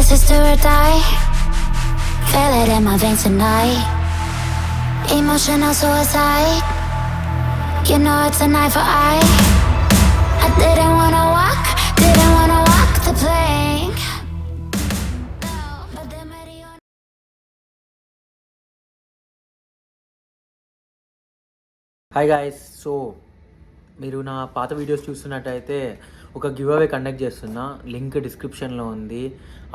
this is do or die. Feel it in my veins tonight. Emotional suicide. You know it's an eye for eye. I didn't wanna walk the plank. No, but then hi guys. So మీరు నా పాత videos చూస్తున్నట్టయితే ఒక give away conduct చేస్తున్నా. Link డిస్క్రిప్షన్లో ఉంది.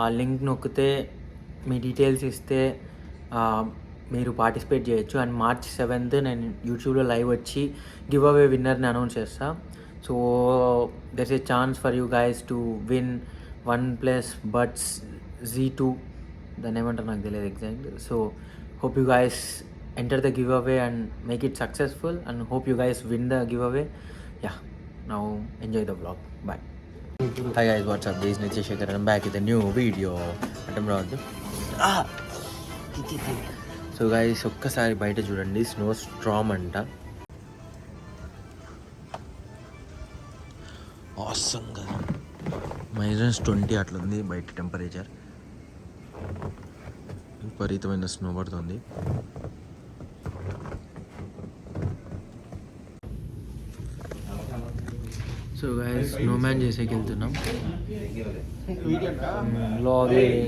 ఆ link నొక్కితే మీ డీటెయిల్స్ ఇస్తే మీరు పార్టిసిపేట్ చేయొచ్చు. అండ్ March 7th నేను యూట్యూబ్లో లైవ్ వచ్చి గివ్ అవే విన్నర్ని అనౌన్స్ చేస్తా. So there is a chance for you guys to win OnePlus Buds Z2. దాన్ని ఏమంటారు నాకు తెలియదు exact. So hope you guys enter the giveaway and make it successful, and hope you guys win the giveaway. Yeah, now enjoy the vlog. Bye. Hi guys, what's up? This is Nitish Shekhar and I'm back with a new video. So guys, ఒక్కసారి బయట చూడండి. Snowstorm అంట. Awesome కదా. -20 అట్లుంది బయట temperature. విపరీతమైన snow పడుతుంది. So guys, Snowman చేసేకి వెళ్తున్నాం. Vlogging.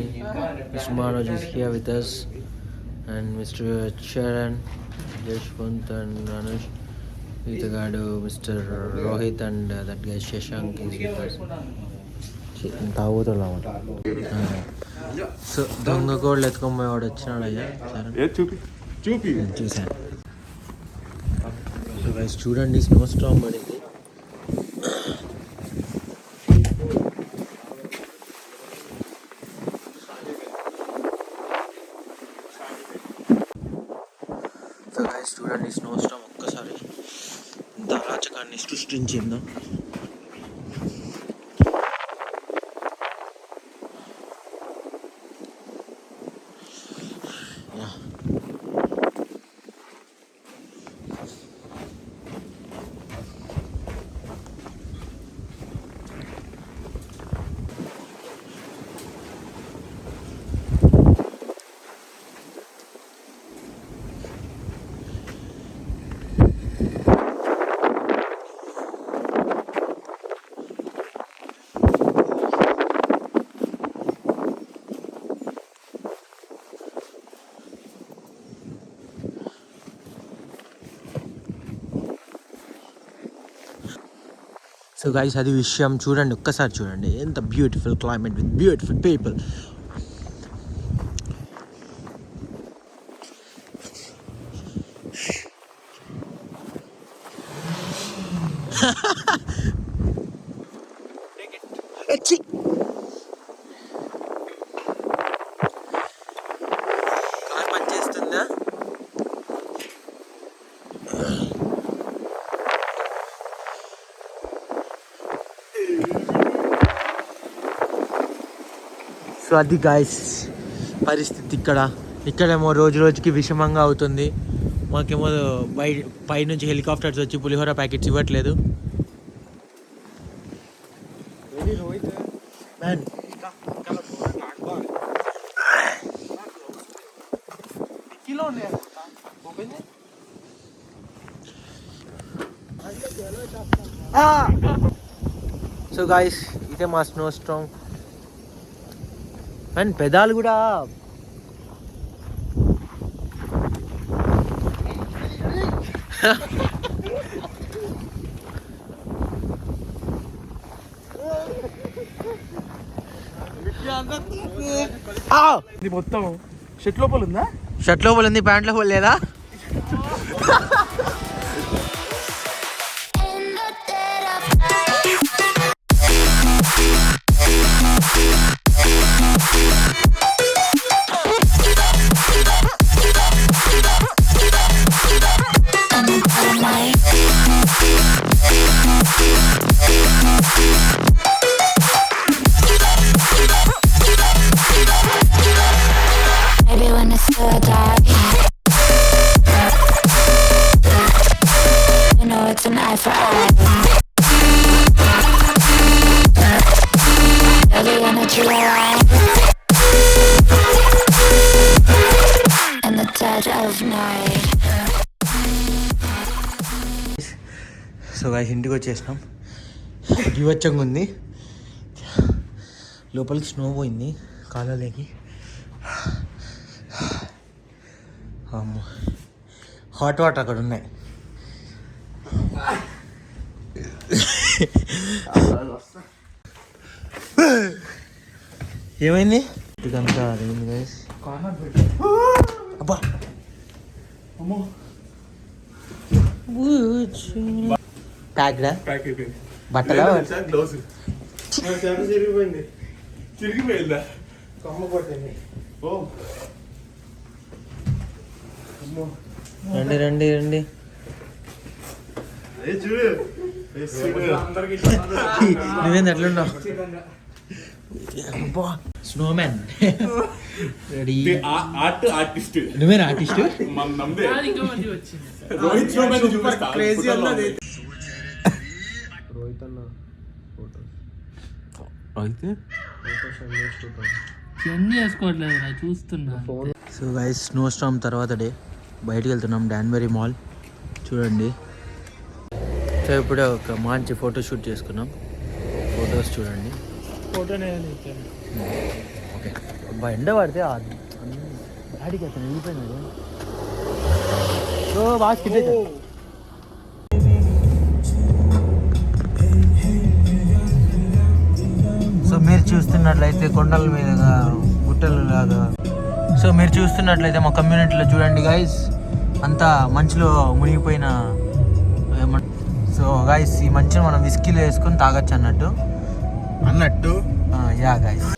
Mr. Manoj is here with us, and Mr. Charan, Yashwant and Anush, Itagadu, Mr. Rohit and that guy Shashank is with us. So దొంగ కోళ్ళు ఎత్తుకొని వాడు వచ్చినాడు అయ్యా. చూసాను. సో గైస్ చూడండి, స్నోస్టార్మ్ పడింది. సో గైస్ చూడండి, స్నోస్టార్మ్ ఒక్కసారి ఇంత అరాచకాన్ని సృష్టించిందో. సో గైస్ అది విషయం. చూడండి, ఒక్కసారి చూడండి, ఎంత beautiful climate with beautiful people. పనిచేస్తుందా? సో అది గాయస్ పరిస్థితి. ఇక్కడేమో రోజు రోజుకి విషమంగా అవుతుంది. మాకేమో పైనుంచి హెలికాప్టర్స్ వచ్చి పులిహోర ప్యాకెట్స్ ఇవ్వట్లేదు. సో గాయస్, ఇదే మా స్నోస్టార్మ్. అండ్ పెదాలు కూడా ఇది మొత్తం షర్ట్ లోపల ఉందా? షర్ట్ లోపల ఉంది, ప్యాంట్ లోపల లేదా? Maybe when it's do or die. You know it's an eye for eye. Every energy alive. Guys ఇంటికి వచ్చేసినాం. దివచ్చంగా ఉంది, లోపలికి స్నో పోయింది కాళ్ళలోకి. అమ్మో హాట్ వాటర్ అక్కడ ఉన్నాయి. ఏమైంది ఇదంతా అదేంది గైస్? అబ్బా ప్యాక్డా బట్టలా చిరిగిపోయిందా? కమ్మ పట్టింది. రండి రండి రండి. నువ్వేంది ఎట్లున్నావు? Snowman ready. ఆర్టిస్ట్ నువ్వేనా ఆర్టిస్ట్? రోహిత్ స్నోమ్యాన్ క్రేజీ అన్నది. రోహిత్ అన్న అయితే అన్నీ వేసుకోవట్లేదు చూస్తున్నా. సో గైస్ స్నో స్టార్మ్ తర్వాత డే బయటికి వెళ్తున్నాం డాన్బరీ మాల్. చూడండి. సో ఇప్పుడే ఒక మంచి ఫోటో షూట్ చేసుకున్నాం. ఫొటోస్ చూడండి. ఓకే ఎండ పడితే డాడీకి అతను వెళ్ళిపోయినాడు. సో బాగా స్కిట్ అవుతాడు. సో మీరు చూస్తున్నట్లయితే కొండల మీదుగా గుట్టలు లాగా. సో మీరు చూస్తున్నట్లయితే మా కమ్యూనిటీలో చూడండి గైస్, అంతా మంచులో మునిగిపోయిన. సో గైస్ ఈ మంచుని మనం విస్కీలో వేసుకొని తాగొచ్చు అన్నట్టు. Yeah guys.